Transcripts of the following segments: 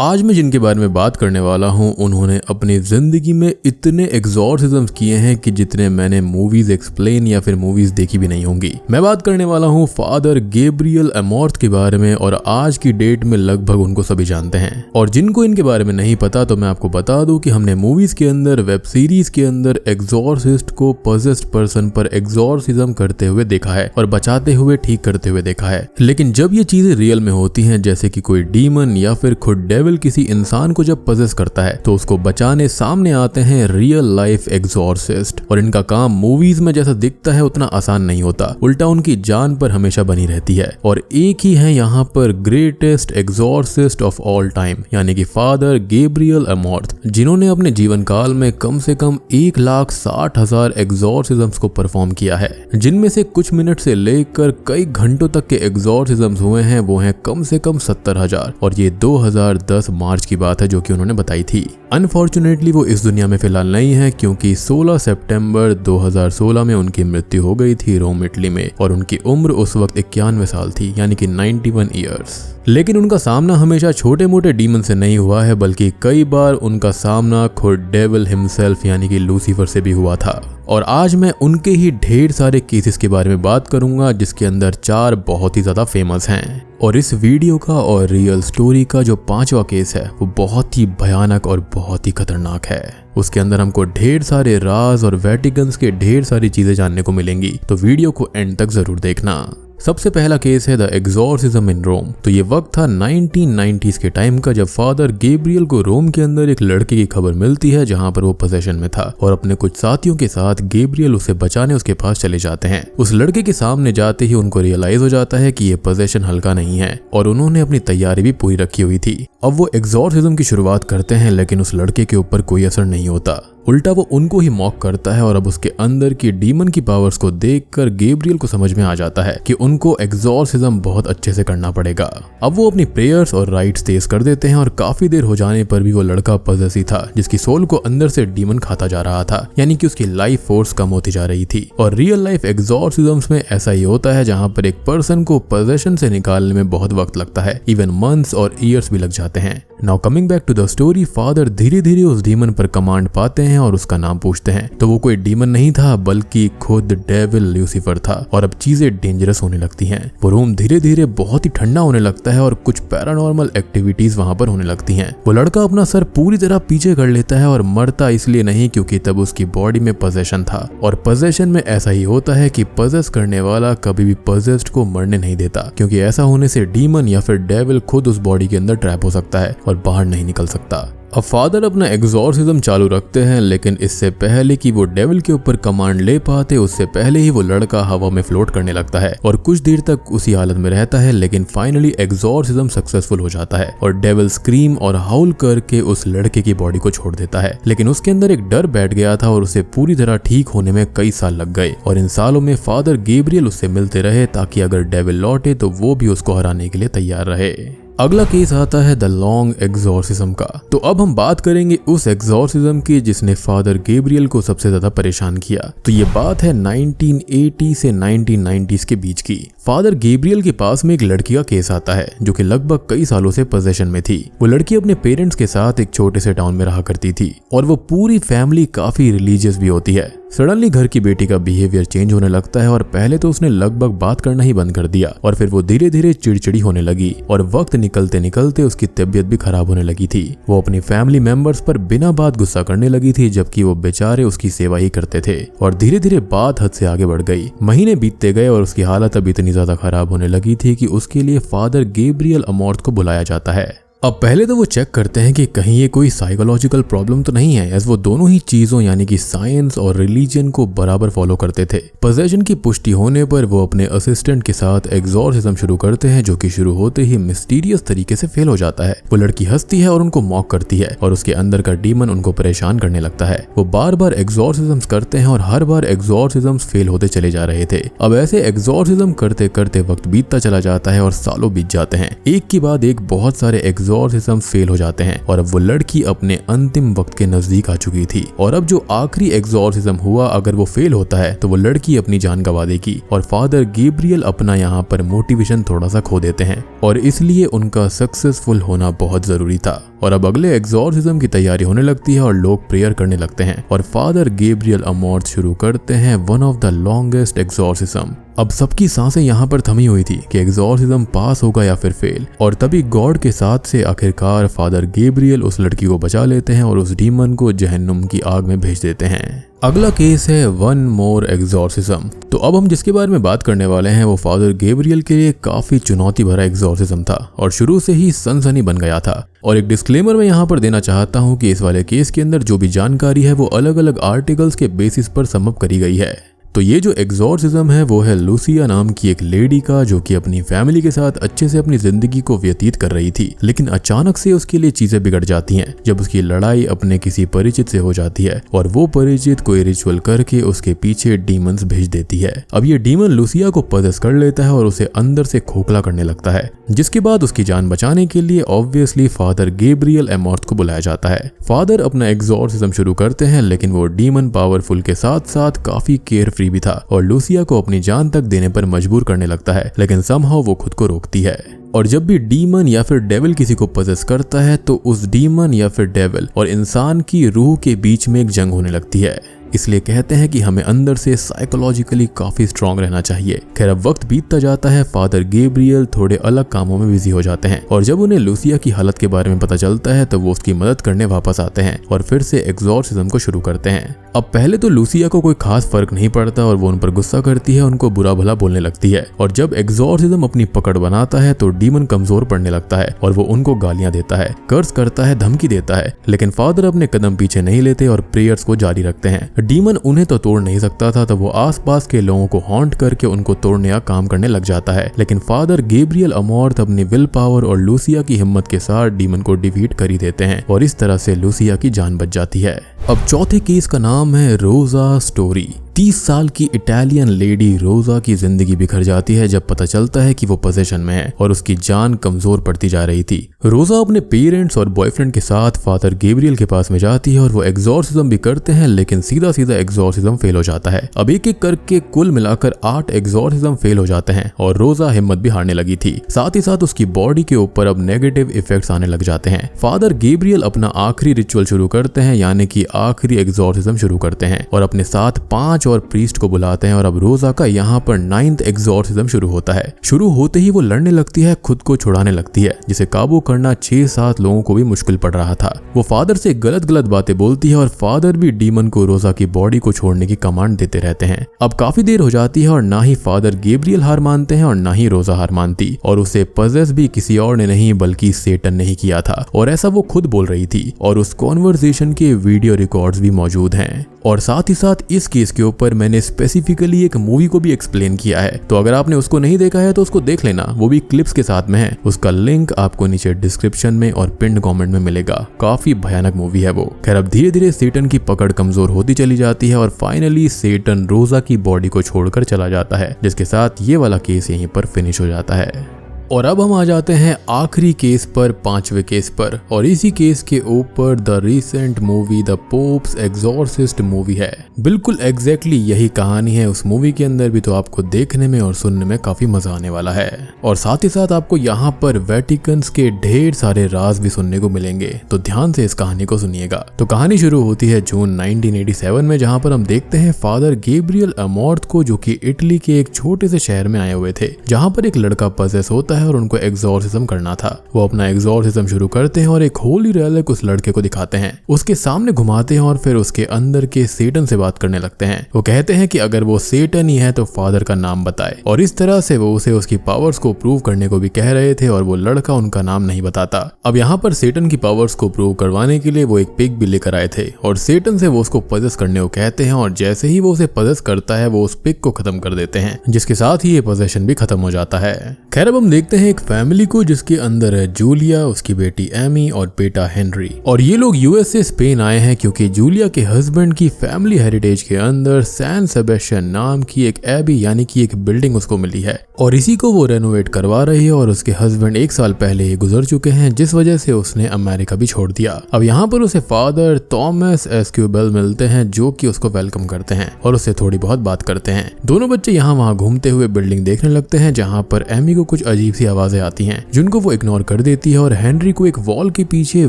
आज मैं जिनके बारे में बात करने वाला हूँ उन्होंने अपनी जिंदगी में इतने एग्जॉर्सिज्म्स किए हैं कि जितने मैंने मूवीज एक्सप्लेन या फिर मूवीज देखी भी नहीं होंगी। मैं बात करने वाला हूँ फादर गैब्रियल अमॉर्थ के बारे में और आज की डेट में लगभग उनको सभी जानते हैं। और जिनको इनके बारे में नहीं पता तो मैं आपको बता दूं कि हमने मूवीज के अंदर, वेब सीरीज के अंदर एग्जॉर्सिस्ट को पॉसेस्ड पर्सन पर एग्जॉर्सिज्म करते हुए देखा है और बचाते हुए, ठीक करते हुए देखा है। लेकिन जब ये चीजें रियल में होती हैं, जैसे कि कोई डीमन या फिर खुद डेविल किसी इंसान को जब पजेस करता है तो उसको बचाने सामने आते हैं रियल लाइफ एग्जॉर्सिस्ट। और इनका काम मूवीज में जैसा दिखता है उतना आसान नहीं होता, उल्टा उनकी जान पर हमेशा बनी रहती है। और एक ही है यहाँ पर greatest Exorcist of all time, यानी कि फादर गैब्रियल अमॉर्थ, जिन्होंने अपने जीवन काल में कम से कम 1,60,000 एग्जॉर्सिज्म्स को परफॉर्म किया है, जिनमें से कुछ मिनट से लेकर कई घंटों तक के एग्जॉर्सिज्म्स हुए हैं वो हैं कम से कम 70,000। और ये 2010 मार्च की बात है जो कि उन्होंने बताई थी। अनफॉर्चुनेटली वो इस दुनिया में फिलहाल नहीं है, क्योंकि 16 सितंबर 2016 में उनकी मृत्यु हो गई थी रोम, इटली में। और उनकी उम्र उस वक्त 91 साल थी, यानी कि 91 ईयर्स। लेकिन उनका सामना हमेशा छोटे मोटे डीमन से नहीं हुआ है, बल्कि कई बार उनका सामना खुद डेविल हिमसेल्फ यानी कि लूसीफर से भी हुआ था। और आज मैं उनके ही ढेर सारे केसेस के बारे में बात करूंगा, जिसके अंदर 4 बहुत ही ज्यादा फेमस हैं। और इस वीडियो का और रियल स्टोरी का जो 5वां केस है वो बहुत ही भयानक और बहुत ही खतरनाक है। उसके अंदर हमको ढेर सारे राज और वेटिकन्स के ढेर सारी चीजें जानने को मिलेंगी, तो वीडियो को एंड तक जरूर देखना। सबसे पहला केस है द एग्जॉर्सिज्म इन रोम। तो ये वक्त था 1990s के टाइम का, जब फादर गैब्रियल को रोम के अंदर एक लड़के की खबर मिलती है जहां पर वो पोजेशन में था। और अपने कुछ साथियों के साथ गैब्रियल उसे बचाने उसके पास चले जाते हैं। उस लड़के के सामने जाते ही उनको रियलाइज हो जाता है कि ये पोजेशन हल्का नहीं है और उन्होंने अपनी तैयारी भी पूरी रखी हुई थी। अब वो एग्जॉर्सिज्म की शुरुआत करते हैं, लेकिन उस लड़के के ऊपर कोई असर नहीं होता, उल्टा वो उनको ही मॉक करता है। और अब उसके अंदर की डीमन की पावर्स को देखकर गैब्रियल को समझ में आ जाता है कि उनको एग्जॉर्सिज्म बहुत अच्छे से करना पड़ेगा। अब वो अपनी प्रेयर्स और राइट्स तेज कर देते हैं और काफी देर हो जाने पर भी वो लड़का पजेस ही था, जिसकी सोल को अंदर से डीमन खाता जा रहा था, यानी कि उसकी लाइफ फोर्स कम होती जा रही थी। और रियल लाइफ एग्जॉर्सिज्म्स में ऐसा ही होता है, जहां पर एक पर्सन को पोजेशन से निकालने में बहुत वक्त लगता है, इवन मंथ्स और ईयर्स भी लग जाते हैं। Now coming back to the story, father धीरे धीरे उस डीमन पर कमांड पाते हैं और उसका नाम पूछते हैं। तो वो कोई डीमन नहीं था, बल्कि खुद डेविल लूसीफर था। और अब चीजें डेंजरस होने लगती हैं। वो रूम धीरे धीरे बहुत ही ठंडा होने लगता है और कुछ पैरानॉर्मल एक्टिविटीज वहां पर होने लगती हैं। वो लड़का अपना सर पूरी तरह पीछे कर लेता है और मरता इसलिए नहीं क्योंकि तब उसकी बॉडी में पोजेशन था। और पोजेशन में ऐसा ही होता है कि पोजेस करने वाला कभी भी पोजेस्ड को मरने नहीं देता, क्योंकि ऐसा होने से डीमन या फिर डेविल खुद उस बॉडी के अंदर ट्रैप हो सकता है और बाहर नहीं निकल सकता। अब फादर अपना एग्जॉर्सिज्म चालू रखते हैं, लेकिन इससे पहले कि वो डेविल के ऊपर कमांड ले पाते उससे पहले ही वो लड़का हवा में फ्लोट करने लगता है और कुछ देर तक उसी हालत में रहता है। लेकिन फाइनली एग्जॉर्सिज्म सक्सेसफुल हो जाता है और डेविल स्क्रीम और हाउल करके उस लड़के की बॉडी को छोड़ देता है। लेकिन उसके अंदर एक डर बैठ गया था और उसे पूरी तरह ठीक होने में कई साल लग गए। और इन सालों में फादर गैब्रियल उससे मिलते रहे ताकि अगर डेविल लौटे तो वो भी उसको हराने के लिए तैयार रहे। अगला केस आता है द लॉन्ग एग्जॉर्सिज्म का। तो अब हम बात करेंगे उस एग्जॉर्सिज्म की जिसने फादर गैब्रियल को सबसे ज्यादा परेशान किया। तो ये बात है 1980 से 1990s के बीच की। फादर गैब्रियल के पास में एक लड़की का केस आता है जो कि लगभग कई सालों से पोजेशन में थी। वो लड़की अपने पेरेंट्स के साथ एक छोटे से टाउन में रहा करती थी और वो पूरी फैमिली काफी रिलीजियस भी होती है। सडनली घर की बेटी का बिहेवियर चेंज होने लगता है और पहले तो उसने लगभग बात करना ही बंद कर दिया और फिर वो धीरे धीरे चिड़चिड़ी होने लगी और वक्त निकलते निकलते उसकी तबीयत भी खराब होने लगी थी। वो अपनी फैमिली मेंबर्स पर बिना बात गुस्सा करने लगी थी, जबकि वो बेचारे उसकी सेवा ही करते थे। और धीरे धीरे बात हद से आगे बढ़ गई। महीने बीतते गए और उसकी हालत अब इतनी ज्यादा खराब होने लगी थी कि उसके लिए फादर गैब्रियल अमॉर्थ को बुलाया जाता है। अब पहले तो वो चेक करते हैं कि कहीं ये कोई साइकोलॉजिकल प्रॉब्लम तो नहीं है, एज वो दोनों ही चीजों यानी कि साइंस और रिलीजन को बराबर फॉलो करते थे। पोजेशन की पुष्टि होने पर वो अपने असिस्टेंट के साथ एग्जॉर्सिज्म शुरू करते हैं, जो कि शुरू होते ही मिस्टीरियस तरीके से फेल हो जाता है। वो लड़की हंसती है और उनको मॉक करती है और उसके अंदर का डीमन उनको परेशान करने लगता है। वो बार बार एग्जॉर्सिज्म करते हैं और हर बार एग्जॉर्सिज्म फेल होते चले जा रहे थे। अब ऐसे एग्जॉर्सिज्म करते करते वक्त बीतता चला जाता है और सालों बीत जाते हैं। एक के बाद एक बहुत सारे एग्जॉर्सिज्म फेल हो जाते हैं और अब वो लड़की अपने अंतिम वक्त के नजदीक आ चुकी थी। और अब जो आखिरी एग्जॉर्सिज्म हुआ, अगर वो फेल होता है तो वो लड़की अपनी जान गंवा देगी और फादर गैब्रियल अपना यहाँ पर मोटिवेशन थोड़ा सा खो देते हैं और इसलिए उनका सक्सेसफुल होना बहुत जरूरी था। और अब अगले एग्जॉर्सिज्म की तैयारी होने लगती है और लोग प्रेयर करने लगते हैं और फादर गैब्रियल अमॉर्थ शुरू करते हैं one of the longest exorcism. अब सबकी सांसें यहाँ पर थमी हुई थी कि एग्जॉर्सिज्म पास होगा या फिर फेल, और तभी गॉड के साथ से आखिरकार फादर गैब्रियल उस लड़की को बचा लेते हैं और उस डीमन को जहन्नुम की आग में भेज देते हैं। अगला केस है वन मोर एग्जॉर्सिज्म। तो अब हम जिसके बारे में बात करने वाले हैं वो फादर गैब्रियल के लिए काफी चुनौती भरा एग्जॉर्सिज्म था और शुरू से ही सनसनी बन गया था। और एक डिस्क्लेमर मैं यहाँ पर देना चाहता हूँ कि इस वाले केस के अंदर जो भी जानकारी है वो अलग अलग आर्टिकल्स के बेसिस पर सम अप करी गई है। तो ये जो एग्जॉर्सिज्म है वो है लूसिया नाम की एक लेडी का, जो कि अपनी फैमिली के साथ अच्छे से अपनी जिंदगी को व्यतीत कर रही थी, लेकिन अचानक से उसके लिए चीजें बिगड़ जाती हैं जब उसकी लड़ाई अपने किसी परिचित से हो जाती है और वो परिचित कोई रिचुअल करके उसके पीछे डीमंस भेज देती है। अब ये डीमन लूसिया को पजेस कर लेता है और उसे अंदर से खोखला करने लगता है, जिसके बाद उसकी जान बचाने के लिए ऑब्वियसली फादर गैब्रियल अमॉर्थ को बुलाया जाता है। फादर अपना एग्जॉर्सिज्म शुरू करते हैं, लेकिन वो डीमन पावरफुल के साथ साथ काफी केयर फ्री भी था और लूसिया को अपनी जान तक देने पर मजबूर करने लगता है, लेकिन समहाउ वो खुद को रोकती है। और जब भी डीमन या फिर डेविल किसी को पजेस करता है तो उस डीमन या फिर डेविल और इंसान की रूह के बीच में एक जंग होने लगती है। इसलिए कहते हैं कि हमें अंदर से साइकोलॉजिकली काफी स्ट्रांग रहना चाहिए। खैर अब वक्त बीतता जाता है, फादर गैब्रियल थोड़े अलग कामों में बिजी हो जाते हैं और जब उन्हें लूसिया की हालत के बारे में पता चलता है तो वो उसकी मदद करने वापस आते हैं और फिर से एग्जॉर्सिज्म को शुरू करते हैं। अब पहले तो लूसिया को कोई खास फर्क नहीं पड़ता और वो उन पर गुस्सा करती है, उनको बुरा भला बोलने लगती है। और जब एग्जॉर्सिज्म अपनी पकड़ बनाता है तो डीमन कमजोर पड़ने लगता है और वो उनको गालियां देता है, कर्ज करता है, धमकी देता है, लेकिन फादर अपने कदम पीछे नहीं लेते और प्रेयर्स को जारी रखते हैं। डीमन उन्हें तो तोड़ नहीं सकता था, तो वो आसपास के लोगों को हॉन्ट करके उनको तोड़ने का काम करने लग जाता है, लेकिन फादर गैब्रियल अमॉर्थ अपनी विल पावर और लूसिया की हिम्मत के साथ डीमन को डिफीट कर ही देते हैं और इस तरह से लूसिया की जान बच जाती है। अब चौथे केस का नाम है रोजा स्टोरी। 30 साल की इटालियन लेडी रोजा की जिंदगी बिखर जाती है जब पता चलता है कि वो पोजीशन में है और उसकी जान कमजोर पड़ती जा रही थी। रोजा अपने पेरेंट्स और बॉयफ्रेंड के साथ फादर गैब्रियल के पास में जाती है और वो एग्जॉर्सिज्म भी करते हैं, लेकिन सीधा सीधा एग्जॉर्सिज्म फेल हो जाता है। अब एक एक करके कुल मिलाकर 8 एग्जॉर्सिज्म फेल हो जाते हैं और रोजा हिम्मत भी हारने लगी थी। साथ ही साथ उसकी बॉडी के ऊपर अब नेगेटिव इफेक्ट्स आने लग जाते हैं। फादर गैब्रियल अपना आखिरी रिचुअल शुरू करते हैं, यानी कि आखिरी एग्जॉर्सिज्म शुरू करते हैं और अपने साथ 5 और प्रीस्ट को बुलाते हैं और अब रोजा का यहाँ पर 9th एग्जॉर्सिज्म शुरू होता है। शुरू होते ही वो लड़ने लगती है, खुद को छुड़ाने लगती है, जिसे काबू करना 6-7 लोगों को भी मुश्किल पड़ रहा था। वो फादर से गलत गलत बातें बोलती है और फादर भी डीमन को रोजा की बॉडी को छोड़ने की कमांड देते रहते हैं। अब काफी देर हो जाती है और ना ही फादर गैब्रियल हार मानते हैं और ना ही रोजा हार मानती, और उसे पजेस भी किसी और ने नहीं बल्कि सेटन ने ही किया था और ऐसा वो खुद बोल रही थी। और उस कॉन्वर्सेशन के वीडियो रिकॉर्ड्स भी मौजूद हैं। और साथ ही साथ इस केस के ऊपर मैंने स्पेसिफिकली एक मूवी को भी एक्सप्लेन किया है, तो अगर आपने उसको नहीं देखा है तो उसको देख लेना, वो भी क्लिप्स के साथ में है। उसका लिंक आपको नीचे डिस्क्रिप्शन में और पिन्ड कमेंट में मिलेगा। काफी भयानक मूवी है वो। खैर अब धीरे धीरे सेटन की पकड़ कमजोर होती चली जाती है और फाइनली सेटन रोजा की बॉडी को छोड़कर चला जाता है, जिसके साथ ये वाला केस यहीं पर फिनिश हो जाता है। और अब हम आ जाते हैं आखिरी केस पर, 5वें केस पर, और इसी केस के ऊपर the recent movie the pops Exorcist movie है। बिल्कुल एग्जैक्टली यही कहानी है उस मूवी के अंदर भी, तो आपको देखने में और सुनने में काफी मजा आने वाला है। और साथ ही साथ आपको यहाँ पर वेटिकन्स के ढेर सारे राज भी सुनने को मिलेंगे, तो ध्यान से इस कहानी को सुनिएगा। तो कहानी शुरू होती है जून 1987 में, जहाँ पर हम देखते हैं फादर गैब्रियल अमॉर्थ को, जो कि इटली के एक छोटे से शहर में आए हुए थे, जहाँ पर एक लड़का पजेस होता है और उनको एग्जॉर्सिज्म करना था। वो अपना एग्जॉर्सिज्म शुरू करते हैं और एक होली रेलिक उस लड़के को दिखाते हैं, उसके सामने घुमाते हैं और फिर उसके अंदर के सेटन से बात करने लगते हैं। वो कहते हैं कि अगर वो सेटन ही है तो फादर का नाम बताए, और इस तरह से वो उसे उसकी पावर्स को प्रूव करने को भी कह रहे थे और वो लड़का उनका नाम नहीं बताता। अब यहाँ पर सेटन की पावर्स को प्रूव करवाने के लिए वो एक पिग भी लेकर आए थे और सेटन से वो उसको पजेस करने को कहते हैं, और जैसे ही वो उसे पजेस करता है वो उस पिग को खत्म कर देते हैं, जिसके साथ ही ये पोजेशन भी खत्म हो जाता है। खैर अब हम देखते देखते हैं एक फैमिली को जिसके अंदर है जूलिया, उसकी बेटी एमी और बेटा हेनरी। और ये लोग यूएस से स्पेन आए हैं क्योंकि जूलिया के हस्बैंड की फैमिली हेरिटेज के अंदर सैन सेबेस्टियन नाम की एक एबी यानी कि एक बिल्डिंग उसको मिली है और इसी को वो रेनोवेट करवा रही है। और उसके हस्बैंड 1 साल पहले ही गुजर चुके हैं जिस वजह से उसने अमेरिका भी छोड़ दिया। अब यहाँ पर उसे फादर थॉमस एस्क्यू बेल मिलते हैं जो कि उसको वेलकम करते हैं और उससे थोड़ी बहुत बात करते हैं। दोनों बच्चे यहाँ वहाँ घूमते हुए बिल्डिंग देखने लगते हैं जहाँ पर एमी को कुछ अजीब सी आवाजें आती हैं जिनको वो इग्नोर कर देती है और हेनरी को एक वॉल के पीछे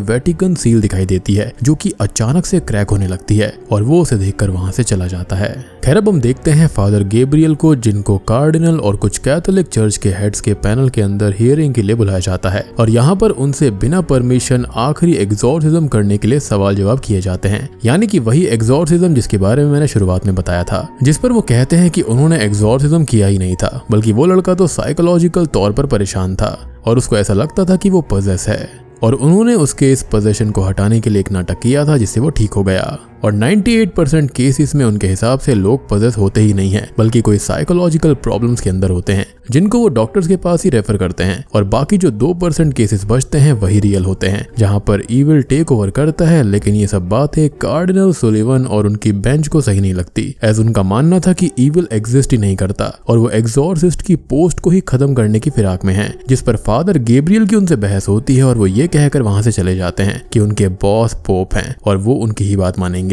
वेटिकन सील दिखाई देती है जो कि अचानक से क्रैक होने लगती है और वो उसे देखकर वहां से चला जाता है। खैर अब हम देखते हैं फादर गैब्रियल को जिनको कार्डिनल और कुछ कैथोलिक चर्च के हेड्स के पैनल के अंदर हियरिंग के लिए बुलाया जाता है और यहाँ पर उनसे बिना परमिशन आखिरी एग्जॉर्सिज्म करने के लिए सवाल जवाब किए जाते हैं, यानी कि वही एग्जॉर्सिज्म जिसके बारे में मैंने शुरुआत में बताया था, जिस पर वो कहते हैं कि उन्होंने एग्जॉर्सिज्म किया ही नहीं था बल्कि वो लड़का तो साइकोलॉजिकल तौर पर परेशान था और उसको ऐसा लगता था कि वो पजेस है और उन्होंने उसके इस पोजेशन को हटाने के लिए एक नाटक किया था जिससे वो ठीक हो गया। और 98% केसेस में उनके हिसाब से लोग पजेस होते ही नहीं हैं बल्कि कोई साइकोलॉजिकल प्रॉब्लम्स के अंदर होते हैं जिनको वो डॉक्टर्स के पास ही रेफर करते हैं और बाकी जो 2% केसेस बचते हैं वही रियल होते हैं जहां पर ईविल टेक ओवर करता है। लेकिन ये सब बातें कार्डिनल सुलिवन और उनकी बेंच को सही नहीं लगती, एज उनका मानना था कि ईविल एग्जिस्ट ही नहीं करता और वो एग्जॉर्सिस्ट की पोस्ट को ही खत्म करने की फिराक में है, जिस पर फादर गैब्रियल की उनसे बहस होती है और वो ये कहकर वहां से चले जाते हैं कि उनके बॉस पोप हैं और वो उनकी ही बात मानेंगे।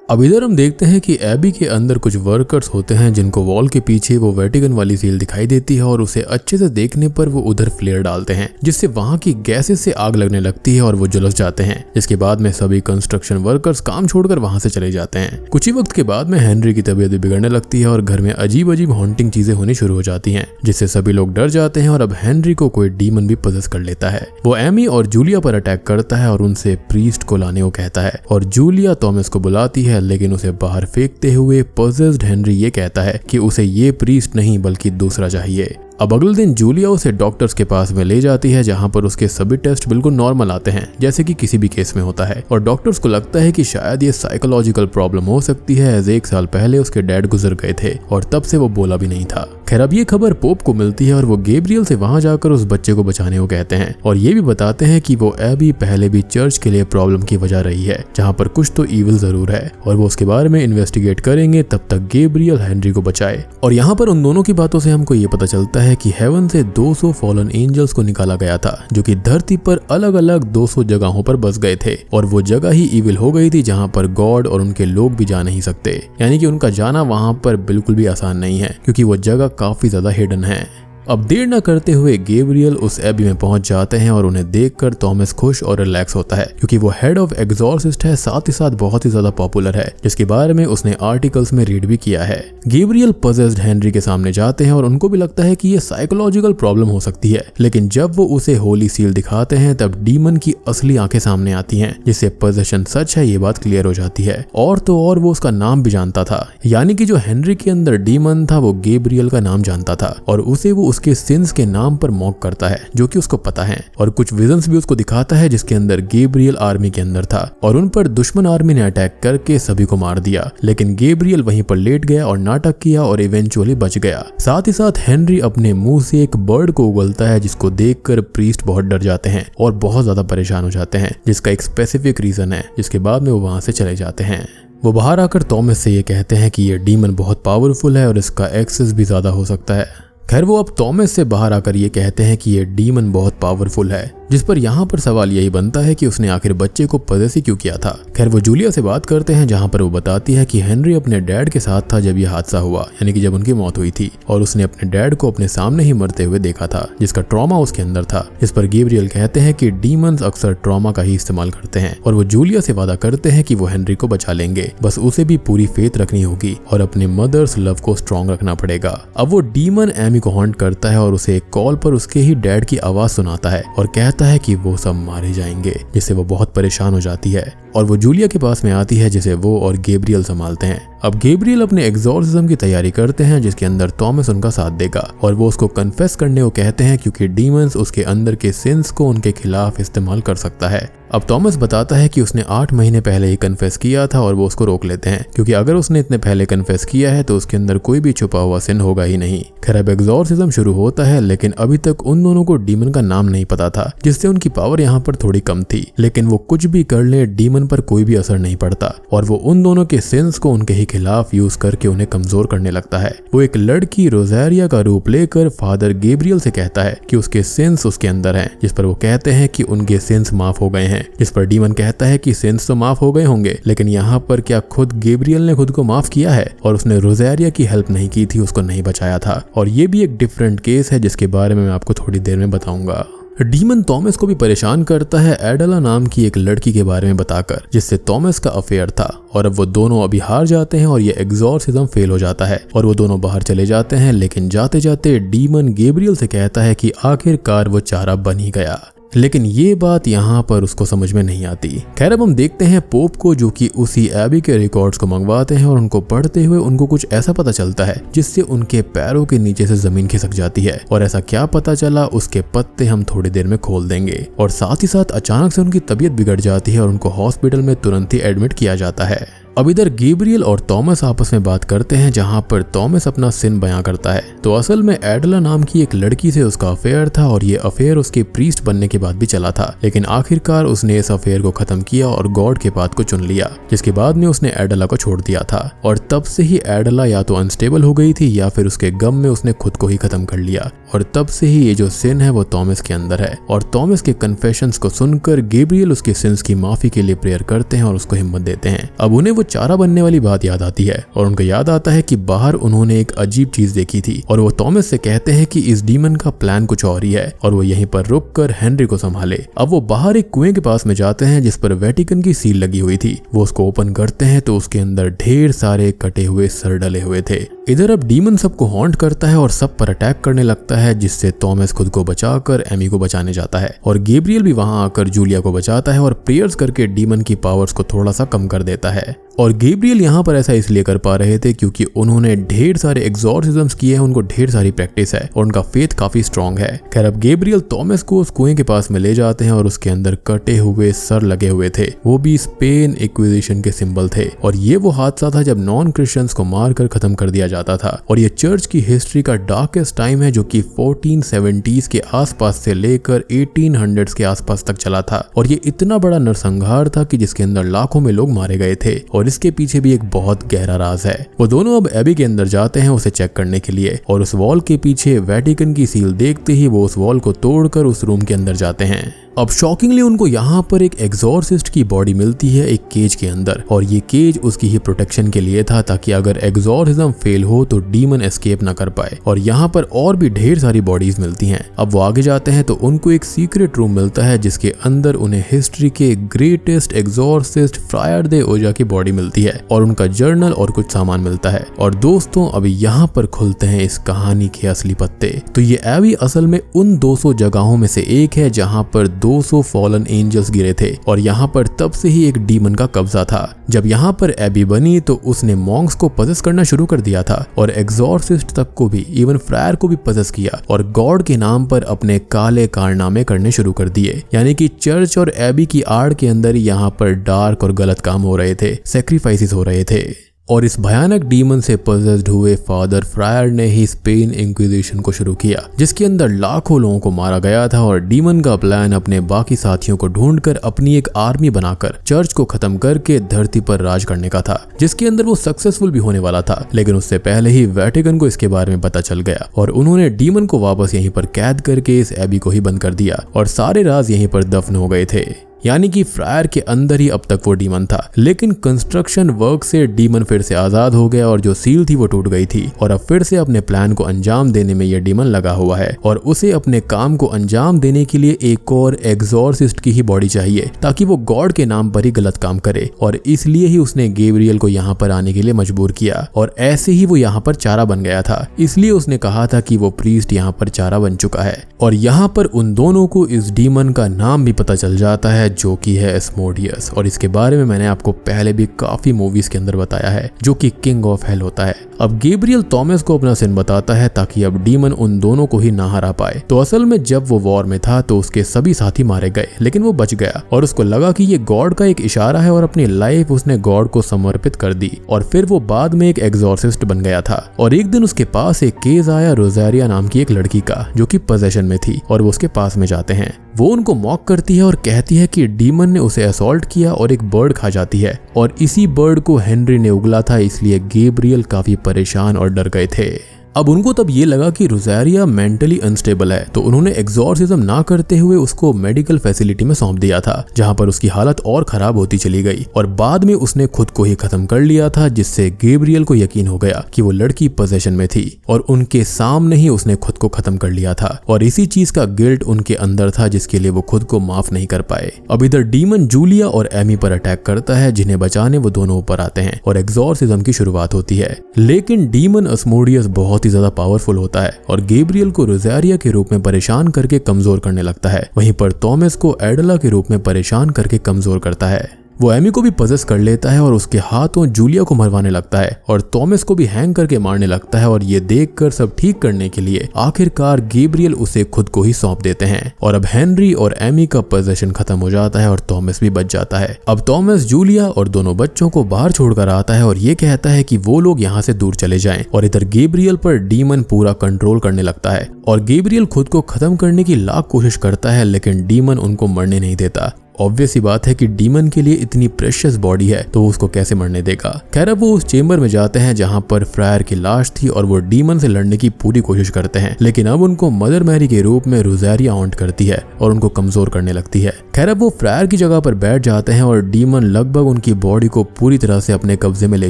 अब इधर हम देखते हैं कि एबी के अंदर कुछ वर्कर्स होते हैं जिनको वॉल के पीछे वो वेटिकन वाली सील दिखाई देती है और उसे अच्छे से देखने पर वो उधर फ्लेयर डालते हैं जिससे वहां की गैसेस से आग लगने लगती है और वो झुलस जाते हैं, जिसके बाद में सभी कंस्ट्रक्शन वर्कर्स काम छोड़कर वहां से चले जाते हैं। कुछ ही वक्त के बाद में हेनरी की तबीयत बिगड़ने लगती है और घर में अजीब अजीब हॉन्टिंग चीजें होनी शुरू हो जाती है जिससे सभी लोग डर जाते हैं और अब हेनरी को कोई डीमन भी पजेस कर लेता है। वो एमी और जूलिया पर अटैक करता है और उनसे प्रीस्ट को लाने को कहता है और जूलिया थॉमस को बुलाती है लेकिन उसे बाहर फेंकते हुए पजेस्ड हेनरी ये कहता है कि उसे ये प्रीस्ट नहीं बल्कि दूसरा चाहिए। अब अगले दिन जूलिया उसे डॉक्टर्स के पास में ले जाती है जहां पर उसके सभी टेस्ट बिल्कुल नॉर्मल आते हैं जैसे कि किसी भी केस में होता है और डॉक्टर्स को लगता है कि शायद ये साइकोलॉजिकल प्रॉब्लम हो सकती है, एज 1 साल पहले उसके डैड गुजर गए थे और तब से वो बोला भी नहीं था। खैर अब ये खबर पोप को मिलती है और वो गैब्रियल से वहां जाकर उस बच्चे को बचाने को कहते हैं और ये भी बताते हैं कि वो एबी पहले भी चर्च के लिए प्रॉब्लम की वजह रही है जहाँ पर कुछ तो ईविल जरूर है और वो उसके बारे में इन्वेस्टिगेट करेंगे तब तक गैब्रियल हेनरी को बचाए। और यहाँ पर उन दोनों की बातों से हमको ये पता चलता है कि हेवन से 200 फॉलन एंजल्स को निकाला गया था जो कि धरती पर अलग अलग 200 जगहों पर बस गए थे और वो जगह ही ईविल हो गई थी जहाँ पर गॉड और उनके लोग भी जा नहीं सकते, यानी कि उनका जाना वहां पर बिल्कुल भी आसान नहीं है क्योंकि वो जगह काफी ज्यादा हिडन है। अब देर न करते हुए गैब्रियल उस एबी में पहुंच जाते हैं और उन्हें देखकर थॉमस खुश और रिलैक्स होता है क्योंकि वो हेड ऑफ एग्जॉर्सिस्ट है, साथ ही साथ बहुत ही ज्यादा पॉपुलर है जिसके बारे में उसने आर्टिकल्स में रीड भी किया है। गैब्रियल पजेस्ड हेनरी के सामने जाते हैं और उनको भी लगता है कि ये साइकोलॉजिकल प्रॉब्लम हो सकती है, लेकिन जब वो उसे होली सील दिखाते हैं तब डीमन की असली आंखें सामने आती हैं जिससे पोजेशन सच है ये बात क्लियर हो जाती है। और तो और वो उसका नाम भी जानता था, यानी कि जो हेनरी के अंदर डीमन था वो गैब्रियल का नाम जानता था और उसे वो उसके सिंस के नाम पर मॉक करता है जो कि उसको पता है और कुछ विजन्स भी उसको दिखाता है जिसके अंदर गैब्रियल आर्मी के अंदर था और उन पर दुश्मन आर्मी ने अटैक करके सभी को मार दिया, लेकिन गैब्रियल वहीं पर लेट गया और नाटक किया और इवेंचुअली बच गया। साथ ही साथ हेनरी अपने मुंह से एक बर्ड को उगलता है जिसको देखकर प्रीस्ट बहुत डर जाते हैं और बहुत ज्यादा परेशान हो जाते हैं जिसका एक स्पेसिफिक रीजन है, जिसके बाद में वो वहां से चले जाते हैं। वो बाहर आकर थॉमस से ये कहते हैं कि ये डीमन बहुत पावरफुल है और इसका एक्सेस भी ज्यादा हो सकता है। खैर वो अब थॉमस से बाहर आकर ये कहते हैं कि ये डीमन बहुत पावरफुल है, जिस पर यहाँ पर सवाल यही बनता है कि उसने आखिर बच्चे को पजेस ही क्यों किया था। खैर वो जूलिया से बात करते हैं जहाँ पर वो बताती है कि हेनरी अपने डैड के साथ था जब ये हादसा हुआ, यानी कि जब उनकी मौत हुई थी और उसने अपने डैड को अपने सामने ही मरते हुए देखा था जिसका ट्रॉमा उसके अंदर था। इस पर गैब्रियल कहते हैं कि डीमंस अक्सर ट्रॉमा का ही इस्तेमाल करते हैं और वो जूलिया से वादा करते हैं कि वो हेनरी को बचा लेंगे, बस उसे भी पूरी फेथ रखनी होगी और अपने मदर्स लव को स्ट्रॉन्ग रखना पड़ेगा। अब वो डीमन एमी को हॉन्ट करता है और उसे एक कॉल पर उसके ही डैड की आवाज सुनाता है और कहता है कि वो सब मारे जाएंगे, जिससे वो बहुत परेशान हो जाती है और वो जूलिया के पास में आती है जिसे वो और गैब्रियल संभालते हैं। अब गैब्रियल अपने एग्जॉर्सिज्म की तैयारी करते हैं जिसके अंदर थॉमस उनका साथ देगा और वो उसको कन्फेस करने को कहते हैं क्योंकि डीमंस उसके अंदर के सिंस को उनके खिलाफ इस्तेमाल कर सकता है। अब थॉमस बताता है कि उसने 8 महीने पहले ही कन्फेस किया था और वो उसको रोक लेते हैं क्योंकि अगर उसने इतने पहले कन्फेस किया है तो उसके अंदर कोई भी छुपा हुआ सिन होगा ही नहीं। खैर अब एग्जॉर्सिज्म शुरू होता है लेकिन अभी तक उन दोनों को डीमन का नाम नहीं पता था जिससे उनकी पावर यहाँ पर थोड़ी कम थी, लेकिन वो कुछ भी कर ले डीमन पर कोई भी असर नहीं पड़ता और वो उन दोनों के सिंस को उनके ही खिलाफ यूज करके उन्हें कमजोर करने लगता है। वो एक लड़की रोज़ारिया का रूप लेकर फादर गैब्रियल से कहता है कि उसके सिंस उसके अंदर हैं, जिस पर वो कहते हैं कि उनके सिंस माफ हो गए हैं, जिस पर डीमन कहता है कि सिंस तो माफ हो गए होंगे लेकिन यहाँ पर क्या खुद गैब्रियल ने खुद को माफ किया है और उसने रोज़ारिया की हेल्प नहीं की थी, उसको नहीं बचाया था। और ये भी एक डिफरेंट केस है जिसके बारे में मैं आपको थोड़ी देर में बताऊंगा। डीमन थॉमस को भी परेशान करता है एडला नाम की एक लड़की के बारे में बताकर जिससे थॉमस का अफेयर था और अब वो दोनों अभी हार जाते हैं और ये एग्जॉर्सिज्म फेल हो जाता है और वो दोनों बाहर चले जाते हैं। लेकिन जाते जाते डीमन गैब्रियल से कहता है कि आखिरकार वो चारा बन ही गया, लेकिन ये बात यहाँ पर उसको समझ में नहीं आती। खैर अब हम देखते हैं पोप को जो कि उसी एबी के रिकॉर्ड्स को मंगवाते हैं और उनको पढ़ते हुए उनको कुछ ऐसा पता चलता है जिससे उनके पैरों के नीचे से जमीन खिसक जाती है और ऐसा क्या पता चला उसके पत्ते हम थोड़ी देर में खोल देंगे। और साथ ही साथ अचानक से उनकी तबीयत बिगड़ जाती है और उनको हॉस्पिटल में तुरंत ही एडमिट किया जाता है। अब इधर गैब्रियल और थॉमस आपस में बात करते हैं जहां पर थॉमस अपना सिन बयां करता है। तो असल में एडला नाम की एक लड़की से उसका अफेयर था और ये अफेयर उसके प्रीस्ट बनने के बाद भी चला था, लेकिन आखिरकार उसने इस अफेयर को खत्म किया और गॉड के पाथ को चुन लिया, जिसके बाद में उसने एडला को छोड़ दिया था। और तब से ही एडला या तो अनस्टेबल हो गई थी या फिर उसके गम में उसने खुद को ही खत्म कर लिया और तब से ही ये जो सिन है वो थॉमस के अंदर है। और थॉमस के कन्फेशंस को सुनकर गैब्रियल उसके सिंस की माफी के लिए प्रेयर करते हैं और उसको हिम्मत देते हैं। अब उन्हें वो चारा बनने वाली बात याद आती है और उनको याद आता है कि बाहर उन्होंने एक अजीब चीज देखी थी और वो थॉमस से कहते हैं कि इस डीमन का प्लान कुछ और ही है और वो यहीं पर रुककर हेनरी को संभाले। अब वो बाहर एक कुएं के पास में जाते हैं जिस पर वेटिकन की सील लगी हुई थी। वो उसको ओपन करते हैं तो उसके अंदर ढेर सारे कटे हुए सर डले हुए थे। इधर अब डीमन सबको हॉन्ट करता है और सब पर अटैक करने लगता है जिससे थॉमस खुद को बचाकर एमी को बचाने जाता है और गैब्रियल भी वहां आकर जूलिया को बचाता है और प्रेयर्स करके डीमन की पावर्स को थोड़ा सा कम कर देता है। और गैब्रियल यहाँ पर ऐसा इसलिए कर पा रहे थे क्योंकि उन्होंने ढेर सारे एग्जॉर्सिज्म्स किए हैं, उनको ढेर सारी प्रैक्टिस है और उनका फेथ काफी स्ट्रांग है। खैर अब गैब्रियल थॉमस को उस कुएं के पास में ले जाते हैं और उसके अंदर कटे हुए सर लगे हुए थे, वो भी स्पेन एक्विजिशन के सिंबल थे। और ये वो हादसा था जब नॉन क्रिश्चियंस को मारकर खत्म कर दिया जाता था और ये चर्च की हिस्ट्री का डार्केस्ट टाइम है जो कि 1470s के आसपास से लेकर 1800s के आसपास तक चला था। और ये इतना बड़ा नरसंहार था कि जिसके अंदर लाखों में लोग मारे गए थे और इसके पीछे भी एक बहुत गहरा राज है। वो दोनों अब एबी के अंदर जाते हैं उसे चेक करने के लिए और उस वॉल के पीछे वेटिकन की सील देखते ही वो उस वॉल को तोड़कर उस रूम के अंदर जाते हैं। अब शॉकिंगली उनको यहाँ पर एक एग्जॉर्सिस्ट की बॉडी मिलती है एक केज के अंदर और ये केज उसकी ही प्रोटेक्शन के लिए था ताकि अगर एग्जॉर्सिज्म फेल हो तो डीमन एस्केप ना कर पाए। और यहाँ पर और भी ढेर सारी बॉडीज मिलती हैं। अब वो आगे जाते हैं तो उनको एक सीक्रेट रूम मिलता है जिसके अंदर उन्हें हिस्ट्री के ग्रेटेस्ट एग्जॉर्सिस्ट फ्रायर दे ओजा की बॉडी मिलती है और उनका जर्नल और कुछ सामान मिलता है। और दोस्तों अभी यहाँ पर खुलते हैं इस कहानी के असली पत्ते। तो ये एबी असल में उन 200 जगहों में से एक है जहाँ पर 200 फॉलन एंजल्स गिरे थे और यहाँ पर तब से ही एक डीमन का कब्जा था। जब यहाँ पर एबी बनी तो उसने मॉन्क्स को पजेस करना शुरू कर दिया था और एग्जॉर्सिस्ट तक को भी, इवन फ्रायर को भी पजेस किया और गॉड के नाम पर अपने काले कारनामे करने शुरू कर दिए। यानी कि चर्च और एबी की आड़ के अंदर यहाँ पर डार्क और गलत काम हो रहे थे, सैक्रिफाइसेस हो रहे थे। और इस भयानक डीमन से पजेस्ड हुए फादर फ्रायर ने ही स्पेन इंक्विजिशन को शुरू किया जिसके अंदर लाखों लोगों को मारा गया था। और डीमन का प्लान अपने बाकी साथियों को ढूंढकर अपनी एक आर्मी बनाकर चर्च को खत्म करके धरती पर राज करने का था, जिसके अंदर वो सक्सेसफुल भी होने वाला था। लेकिन उससे पहले ही वेटिकन को इसके बारे में पता चल गया और उन्होंने डीमन को वापस यहीं पर कैद करके इस एबी को ही बंद कर दिया और सारे राज यहीं पर दफन हो गए थे। यानी कि फ्रायर के अंदर ही अब तक वो डीमन था, लेकिन कंस्ट्रक्शन वर्क से डीमन फिर से आजाद हो गया और जो सील थी वो टूट गई थी और अब फिर से अपने प्लान को अंजाम देने में ये डीमन लगा हुआ है और उसे अपने काम को अंजाम देने के लिए एक और एग्जॉर्सिस्ट की ही बॉडी चाहिए ताकि वो गॉड के नाम पर ही गलत काम करे। और इसलिए ही उसने गैब्रियल को यहाँ पर आने के लिए मजबूर किया और ऐसे ही वो यहाँ पर चारा बन गया था। इसलिए उसने कहा था कि वो प्रीस्ट यहाँ पर चारा बन चुका है। और यहाँ पर उन दोनों को इस डीमन का नाम भी पता चल जाता है जो कि है एस्मोडियस, और इसके बारे में मैंने आपको पहले भी काफी मूवीज के अंदर बताया है, जो कि किंग ऑफ हेल होता है। अब गैब्रियल थॉमस को अपना सिन बताता है ताकि अब डीमन उन दोनों को ही ना हरा पाए। तो असल में जब वो वॉर में था तो उसके सभी साथी मारे गए, लेकिन वो बच गया और उसको लगा कि ये गॉड का एक इशारा है और अपनी लाइफ उसने गॉड को समर्पित कर दी। और फिर वो बाद में एक एग्जॉर्सिस्ट बन गया था। और एक दिन उसके पास एक केस आया रोजारिया नाम की एक लड़की का, जो कि पोजेशन में थी, और वो उसके पास में जाते हैं। वो उनको मॉक करती है और कहती है कि डीमन ने उसे असॉल्ट किया और एक बर्ड खा जाती है, और इसी बर्ड को हेनरी ने उगला था, इसलिए गैब्रियल काफी परेशान और डर गए थे। अब उनको तब ये लगा कि रोजारिया मेंटली अनस्टेबल है, तो उन्होंने एग्जॉर्सिज्म ना करते हुए उसको मेडिकल फैसिलिटी में सौंप दिया था, जहां पर उसकी हालत और खराब होती चली गई और बाद में उसने खुद को ही खत्म कर लिया था, जिससे गैब्रियल को यकीन हो गया कि वो लड़की पोजेशन में थी और उनके सामने ही उसने खुद को खत्म कर लिया था। और इसी चीज का गिल्ट उनके अंदर था, जिसके लिए वो खुद को माफ नहीं कर पाए। अब इधर डीमन जूलिया और एमी पर अटैक करता है, जिन्हें बचाने वो दोनों ऊपर आते हैं और एग्जॉर्सिज्म की शुरुआत होती है। लेकिन डीमन एस्मोडियस बहुत ज्यादा पावरफुल होता है और गैब्रियल को रोजारिया के रूप में परेशान करके कमजोर करने लगता है। वहीं पर थॉमस को एडला के रूप में परेशान करके कमजोर करता है। वो एमी को भी पजेस कर लेता है और उसके हाथों जूलिया को मरवाने लगता है और थॉमस को भी हैंग करके मारने लगता है। और ये देखकर सब ठीक करने के लिए आखिरकार गैब्रियल उसे खुद को ही सौंप देते हैं और अब हेनरी और एमी का पोजेशन खत्म हो जाता है और थॉमस भी बच जाता है। अब थॉमस जूलिया और दोनों बच्चों को बाहर छोड़कर आता है और ये कहता है कि वो लोग यहाँ से दूर चले जाएं। और इधर गैब्रियल पर डीमन पूरा कंट्रोल करने लगता है और गैब्रियल खुद को खत्म करने की लाख कोशिश करता है, लेकिन डीमन उनको मरने नहीं देता। ऑब्वियस सी बात है कि डीमन के लिए इतनी प्रेशियस बॉडी है तो वो उसको कैसे मरने देगा। खैर अब वो उस चेम्बर में जाते हैं जहां पर फ्रायर की लाश थी और वो डीमन से लड़ने की पूरी कोशिश करते हैं, लेकिन अब उनको मदर मैरी के रूप में रोजारिया ऑन्ट करती है और उनको कमजोर करने लगती है। खैर अब वो फ्रायर की जगह पर बैठ जाते हैं और डीमन लगभग उनकी बॉडी को पूरी तरह से अपने कब्जे में ले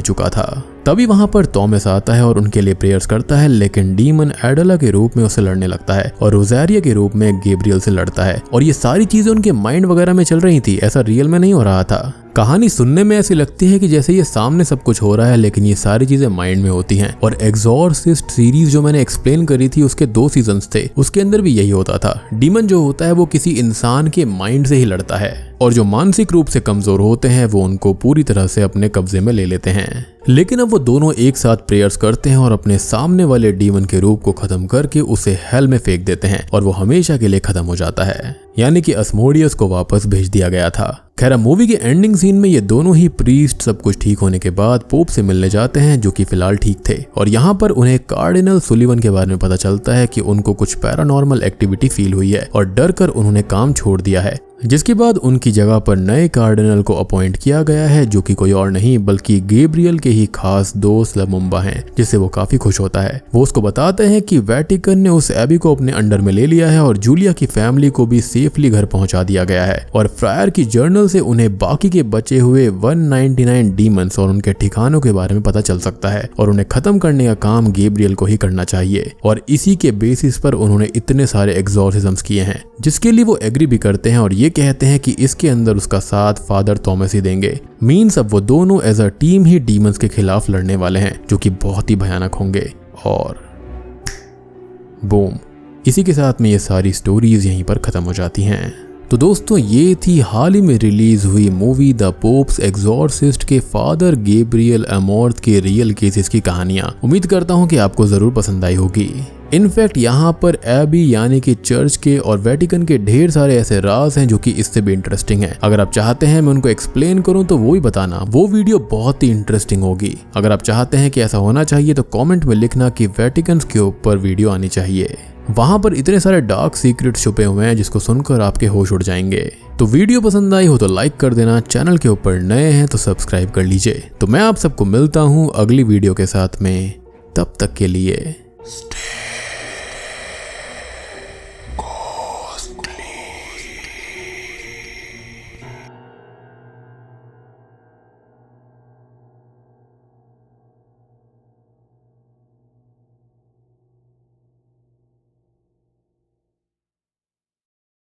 चुका था। तभी वहां पर थॉमस आता है और उनके लिए प्रेयर्स करता है, लेकिन डीमन एडला के रूप में उससे लड़ने लगता है और रोजारिया के रूप में गैब्रियल से लड़ता है। और ये सारी चीजें उनके माइंड वगैरह में चल रही थी, ऐसा रियल में नहीं हो रहा था। कहानी सुनने में ऐसी लगती है कि जैसे ये सामने सब कुछ हो रहा है, लेकिन ये सारी चीजें माइंड में होती हैं। और एग्जॉर्सिस्ट सीरीज जो मैंने एक्सप्लेन करी थी उसके 2 सीजन्स थे, उसके अंदर भी यही होता था। डीमन जो होता है वो किसी इंसान के माइंड से ही लड़ता है और जो मानसिक रूप से कमजोर होते हैं वो उनको पूरी तरह से अपने कब्जे में ले लेते हैं। लेकिन अब वो दोनों एक साथ प्रेयर्स करते हैं और अपने सामने वाले डीमन के रूप को खत्म करके उसे हेल में फेंक देते हैं और वो हमेशा के लिए खत्म हो जाता है, यानी कि एस्मोडियस को वापस भेज दिया गया था। खैर मूवी के एंडिंग सीन में ये दोनों ही प्रीस्ट सब कुछ ठीक होने के बाद पोप से मिलने जाते हैं, जो कि फिलहाल ठीक थे। और यहाँ पर उन्हें कार्डिनल सुलिवन के बारे में पता चलता है कि उनको कुछ पैरानॉर्मल एक्टिविटी फील हुई है और डर कर उन्होंने काम छोड़ दिया है, जिसके बाद उनकी जगह पर नए कार्डिनल को अपॉइंट किया गया है, जो कि कोई और नहीं बल्कि गैब्रियल के ही खास दोस्त लमुम्बा हैं, जिससे वो काफी खुश होता है। वो उसको बताते हैं कि वेटिकन ने उस एबी को अपने अंडर में ले लिया है और जूलिया की फैमिली को भी सेफली घर पहुंचा दिया गया है। और फ्रायर की जर्नल से उन्हें बाकी के बचे हुए 199 डीमंस और उनके ठिकानों के बारे में पता चल सकता है और उन्हें खत्म करने का काम गैब्रियल को ही करना चाहिए। और इसी के बेसिस पर उन्होंने इतने सारे एग्जॉर्सिज्म्स किए हैं, जिसके लिए वो एग्री भी करते हैं और ये कहते हैं कि इसके अंदर उसका साथ फादर थॉमस ही देंगे। मीन्स अब वो दोनों एज अ टीम ही डीमंस के खिलाफ लड़ने वाले हैं, जो कि बहुत ही भयानक होंगे। और बूम, इसी के साथ में ये सारी स्टोरीज यहीं पर खत्म हो जाती हैं। तो दोस्तों ये थी हाल ही में रिलीज हुई मूवी द पोप्स एग्जॉर्सिस्ट के फादर गैब्रियल अमॉर्थ के रियल केसेस की कहानियां। उम्मीद करता हूं कि आपको जरूर पसंद आई होगी। इनफैक्ट यहाँ पर एबी यानी कि चर्च के और वेटिकन के ढेर सारे ऐसे राज हैं जो कि इससे भी इंटरेस्टिंग हैं। अगर आप चाहते हैं मैं उनको एक्सप्लेन करूं तो वो ही बताना, वो वीडियो बहुत ही इंटरेस्टिंग होगी। अगर आप चाहते हैं कि ऐसा होना चाहिए तो कमेंट में लिखना कि वेटिकन के ऊपर वीडियो आनी चाहिए। वहां पर इतने सारे डार्क सीक्रेट छुपे हुए हैं जिसको सुनकर आपके होश उड़ जाएंगे। तो वीडियो पसंद आई हो तो लाइक कर देना, चैनल के ऊपर नए हैं तो सब्सक्राइब कर लीजिए। तो मैं आप सबको मिलता हूँ अगली वीडियो के साथ में, तब तक के लिए